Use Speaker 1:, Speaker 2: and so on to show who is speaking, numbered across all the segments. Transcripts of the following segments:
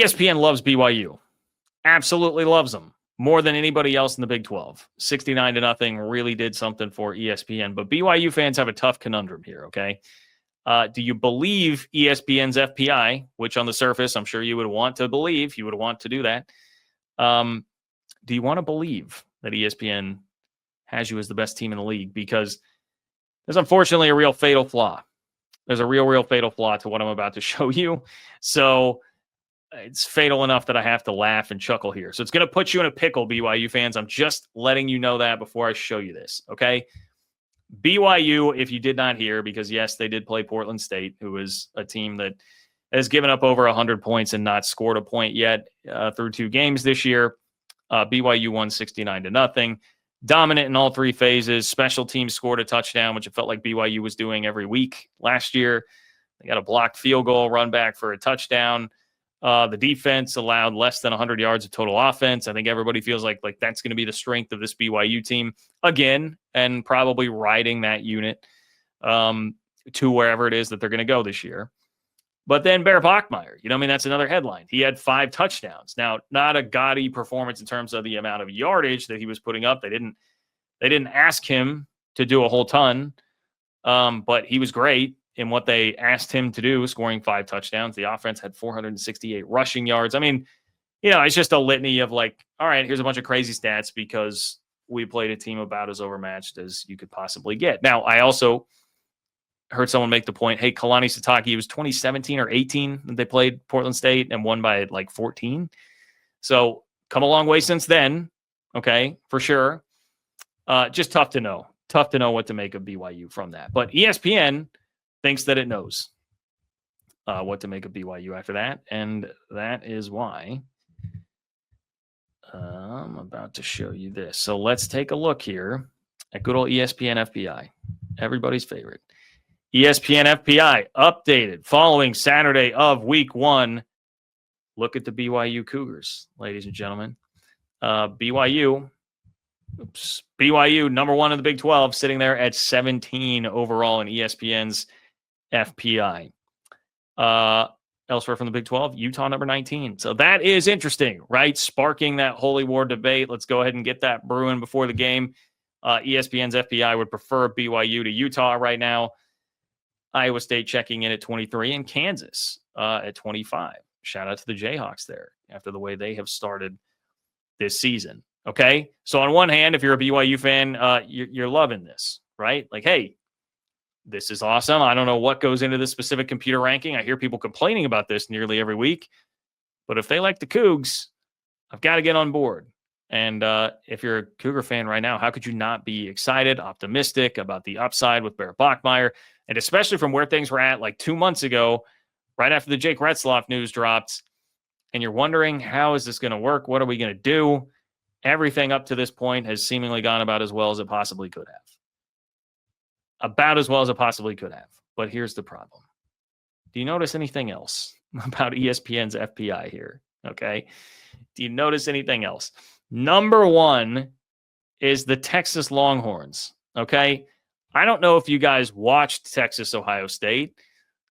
Speaker 1: ESPN loves BYU. Absolutely loves them more than anybody else in the Big 12. 69-0 really did something for ESPN. But BYU fans have a tough conundrum here, okay? Do you believe ESPN's FPI, which on the surface I'm sure you would want to believe, you would want to do that. Do you want to believe that ESPN has you as the best team in the league? Because there's unfortunately a real fatal flaw. There's a real fatal flaw to what I'm about to show you. So it's fatal enough that I have to laugh and chuckle here. So it's going to put you in a pickle, BYU fans. I'm just letting you know that before I show you this, okay? BYU, if you did not hear, because yes, they did play Portland State, who is a team that has given up over 100 points and not scored a point yet through 2 games this year. BYU won 69-0. Dominant in all 3 phases. Special teams scored a touchdown, which it felt like BYU was doing every week last year. They got a blocked field goal, run back for a touchdown. The defense allowed less than 100 yards of total offense. I think everybody feels like that's going to be the strength of this BYU team again, and probably riding that unit to wherever it is that they're going to go this year. But then Bear Bachmeier, that's another headline. He had 5 touchdowns. Now, not a gaudy performance in terms of the amount of yardage that he was putting up. They didn't ask him to do a whole ton, but he was great in what they asked him to do, scoring 5 touchdowns. The offense had 468 rushing yards. It's just a litany of all right, here's a bunch of crazy stats because we played a team about as overmatched as you could possibly get. Now, I also heard someone make the point, hey, Kalani Sitake, it was 2017 or 18 that they played Portland State and won by 14. So come a long way since then, okay, for sure. Just tough to know. Tough to know what to make of BYU from that. But ESPN thinks that it knows what to make of BYU after that, and that is why I'm about to show you this. So let's take a look here at good old ESPN FPI, everybody's favorite. ESPN FPI updated following Saturday of week 1. Look at the BYU Cougars, ladies and gentlemen. BYU, number 1 in the Big 12, sitting there at 17 overall in ESPN's FPI. Elsewhere from the Big 12, Utah number 19. So that is interesting, right? Sparking that holy war debate. Let's go ahead and get that brewing before the game. ESPN's FPI would prefer BYU to Utah right now. Iowa State checking in at 23 and Kansas at 25. Shout out to the Jayhawks there after the way they have started this season. Okay. So on one hand, if you're a BYU fan, you're loving this, right? Hey, this is awesome. I don't know what goes into this specific computer ranking. I hear people complaining about this nearly every week, but if they like the Cougs, I've got to get on board. And if you're a Cougar fan right now, how could you not be excited, optimistic about the upside with Bear Bachmeier? And especially from where things were at 2 months ago, right after the Jake Retzloff news dropped, and you're wondering, how is this going to work? What are we going to do? Everything up to this point has seemingly gone about as well as it possibly could have. About as well as it possibly could have. But here's the problem. Do you notice anything else about ESPN's FPI here? Okay. Do you notice anything else? Number 1 is the Texas Longhorns. Okay. I don't know if you guys watched Texas Ohio State.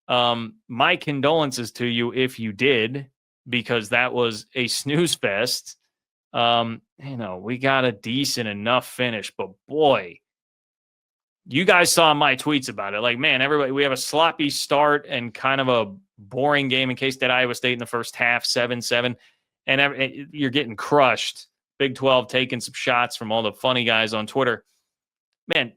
Speaker 1: My condolences to you if you did, because that was a snooze fest. We got a decent enough finish, but boy, you guys saw my tweets about it. Man, everybody, we have a sloppy start and kind of a boring game in K-State Iowa State in the first half, 7-7, and you're getting crushed. Big 12 taking some shots from all the funny guys on Twitter. Man,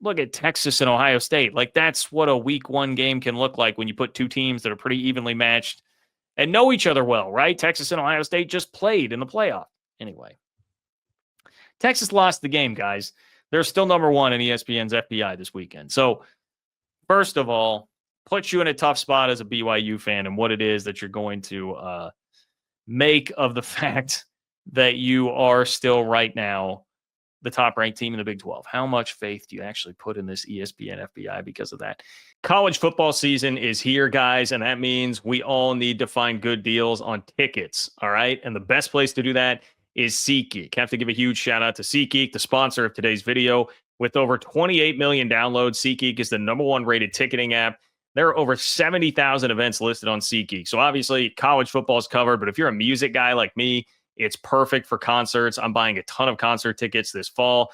Speaker 1: look at Texas and Ohio State. That's what a week 1 game can look like when you put 2 teams that are pretty evenly matched and know each other well, right? Texas and Ohio State just played in the playoff. Anyway, Texas lost the game, guys. They're still number 1 in ESPN's FPI this weekend. So, first of all, puts you in a tough spot as a BYU fan and what it is that you're going to make of the fact that you are still right now the top-ranked team in the Big 12. How much faith do you actually put in this ESPN FPI because of that? College football season is here, guys, and that means we all need to find good deals on tickets, all right? And the best place to do that is SeatGeek. Have to give a huge shout-out to SeatGeek, the sponsor of today's video. With over 28 million downloads, SeatGeek is the number 1 rated ticketing app There are over 70,000 events listed on SeatGeek. So obviously college football is covered, but if you're a music guy like me, it's perfect for concerts. I'm buying a ton of concert tickets this fall.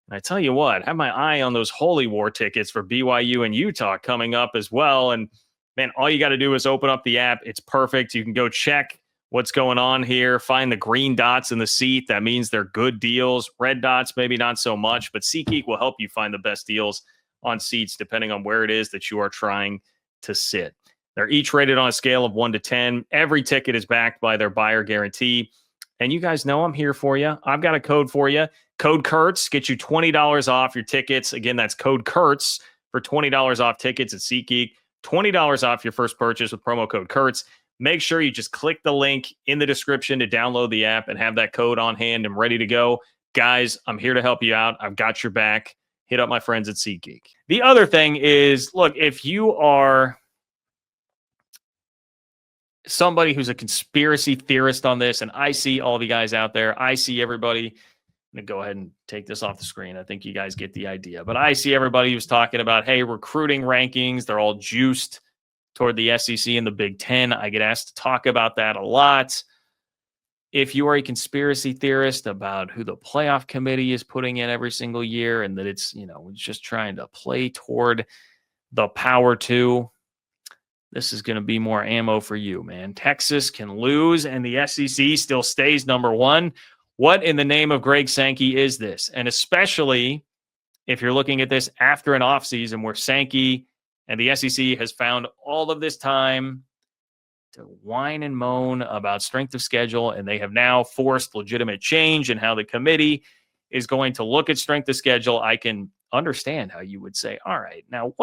Speaker 1: And I tell you what, I have my eye on those Holy War tickets for BYU and Utah coming up as well. And man, all you got to do is open up the app. It's perfect. You can go check what's going on here, find the green dots in the seat. That means they're good deals. Red dots, maybe not so much, but SeatGeek will help you find the best deals on seats depending on where it is that you are trying to sit. They're each rated on a scale of 1 to 10. Every ticket is backed by their buyer guarantee. And you guys know I'm here for you. I've got a code for you. Code Kurtz gets you $20 off your tickets. Again, that's code Kurtz for $20 off tickets at SeatGeek. $20 off your first purchase with promo code Kurtz. Make sure you just click the link in the description to download the app and have that code on hand and ready to go. Guys, I'm here to help you out. I've got your back. Hit up my friends at SeatGeek. The other thing is, look, if you are somebody who's a conspiracy theorist on this, and I see all the guys out there, I see everybody. I'm going to go ahead and take this off the screen. I think you guys get the idea. But I see everybody who's talking about, hey, recruiting rankings, they're all juiced toward the SEC and the Big Ten. I get asked to talk about that a lot. If you are a conspiracy theorist about who the playoff committee is putting in every single year and that it's, it's just trying to play toward the power two, this is going to be more ammo for you, man. Texas can lose and the SEC still stays number one. What in the name of Greg Sankey is this? And especially if you're looking at this after an offseason where Sankey and the SEC has found all of this time to whine and moan about strength of schedule, and they have now forced legitimate change in how the committee is going to look at strength of schedule. I can understand how you would say, all right, now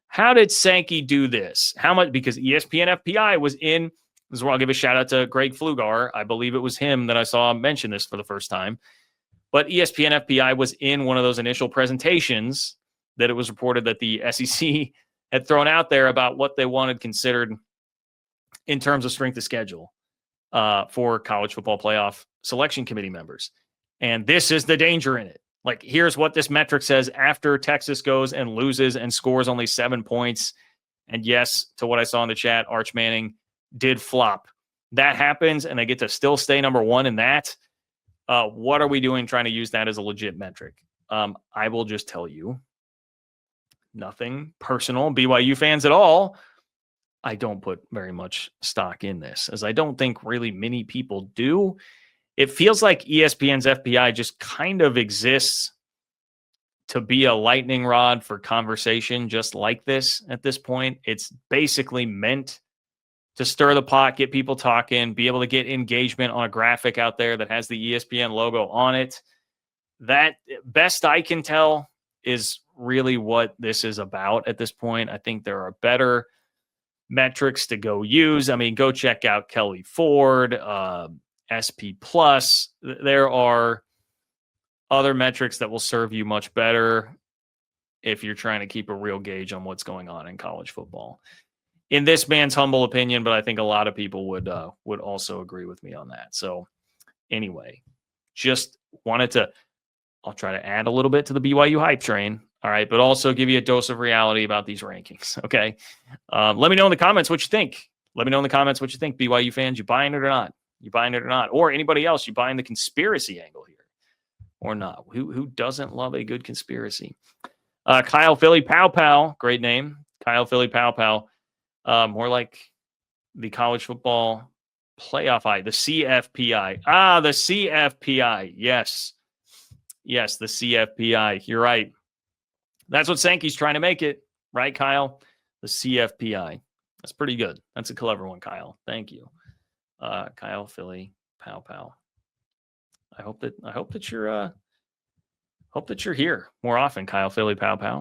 Speaker 1: how did Sankey do this? How much? Because ESPN FPI was in. This is where I'll give a shout out to Greg Flugar. I believe it was him that I saw mention this for the first time. But ESPN FPI was in one of those initial presentations that it was reported that the SEC had thrown out there about what they wanted considered in terms of strength of schedule for college football playoff selection committee members. And this is the danger in it. Like, here's what this metric says after Texas goes and loses and scores only 7 points. And yes, to what I saw in the chat, Arch Manning did flop. That happens, and they get to still stay number one in that. What are we doing trying to use that as a legit metric? I will just tell you, nothing personal, BYU fans at all. I don't put very much stock in this, as I don't think really many people do. It feels like ESPN's FPI just kind of exists to be a lightning rod for conversation just like this at this point. It's basically meant to stir the pot, get people talking, be able to get engagement on a graphic out there that has the ESPN logo on it. That, best I can tell, is really what this is about at this point. I think there are better metrics to go use. I mean, go check out Kelly Ford, SP Plus. There are other metrics that will serve you much better if you're trying to keep a real gauge on what's going on in college football. In this man's humble opinion, but I think a lot of people would also agree with me on that. So anyway, just wanted to, I'll try to add a little bit to the BYU hype train. All right, but also give you a dose of reality about these rankings. Okay. Let me know in the comments what you think. Let me know in the comments what you think, BYU fans. You buying it or not? You buying it or not? Or anybody else, you buying the conspiracy angle here or not? Who doesn't love a good conspiracy? Kyle Philly Pow Pow, great name. Kyle Philly Pow Pow. More like the college football playoff eye, the CFPI. The CFPI. Yes, the CFPI. You're right. That's what Sankey's trying to make it, right, Kyle? The CFPI. That's pretty good. That's a clever one, Kyle. Thank you. Kyle Philly Pow Pow. I hope that you're here more often, Kyle Philly Pow Pow.